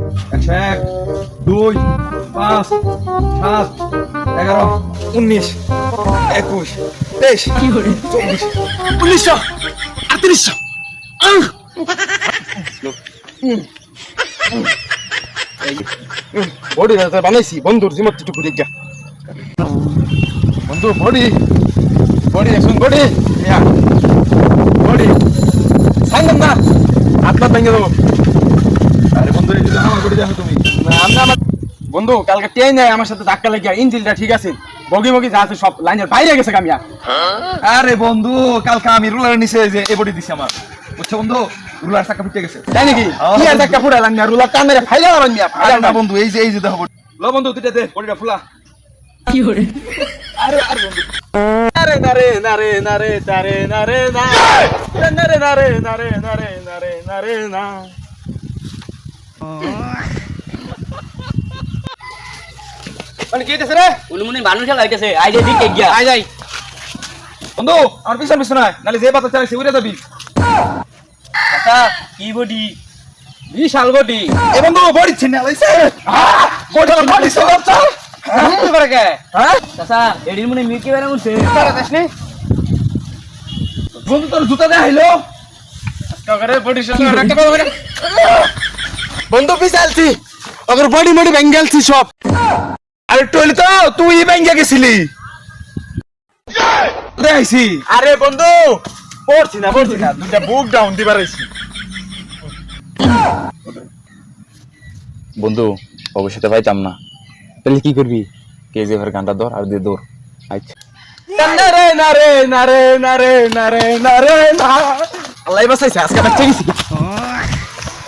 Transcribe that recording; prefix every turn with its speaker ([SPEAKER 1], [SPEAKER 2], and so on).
[SPEAKER 1] 1 2 5 7 11 19 21 23 24 1900 3800 body বানাইছি বন্ধুর জিমটুকু দেখা বন্ধু বডি বডি শুন বডি বডি সাইন না আপনার ভেঙে দেবো। আরে বন্ধু আমার বডি দেখো তুমি আমার বন্ধু কালকে ট্রেন যায় আমার সাথে ধাক্কা লেগে ইঞ্জিনটা ঠিক আছে বগি বগি যা আছে সব লাইনের বাইরে গেছে কামিয়া। আরে বন্ধু কালকে আমি রুলার নিচে যে এ বডি দিছি আমার বুঝছো বন্ধু রুলার চাকা ফুটে গেছে তাই নাকি কি আর চাকা ফুটালাম না রুলার টান মেরে ফাইলা মারলাম না ফাইলা না বন্ধু এই যে দেখো লো বন্ধু তুই দে বডিটা ফুলা কি করে আরে আরে বন্ধু নারে নারে নারে নারে তারে নারে না নারে নারে নারে নারে নারে নারে না মানে কি হইতেছে রে
[SPEAKER 2] উলুমুনি মানুষ লাগাইতেছে আই যাই দিকে গিয়া
[SPEAKER 1] আই যাই বন্ধু আমার পিছন পিছন আয় নালে যে বাতা চাইছে উড়ে যাবি
[SPEAKER 2] চাচা কি বডি
[SPEAKER 1] বিশাল বডি এ বন্ধু বডি ছিনে লাইছে বডি বডি সব চল কি করে কে হ্যাঁ
[SPEAKER 2] চাচা এডির মনে মিকি বেরা মুছে
[SPEAKER 1] তারা যাসনি বন্ধু তোর জুতা দে আইলো কাগরে বডি সব রাখতে পারবো না বন্ধু পিছালছি ওর বডি মডি বেঙ্গলছি সব আরে টইলে তো তুই বেঙ্গে গেছিলি দেখাইছি আরে বন্ধু পড়ছি না দুটা বুক ডাউন দিবার আইছি
[SPEAKER 3] বন্ধু ভবিষ্যতে পাইতাম না তাহলে কি করবি কেজিএফ এর গানটা ধর আর দিয়ে দৌড় আচ্ছা
[SPEAKER 1] নারে নারে নারে নারে নারে নারে না আল্লাহ বাঁচাইছে আজকে বাচ্চা গেছি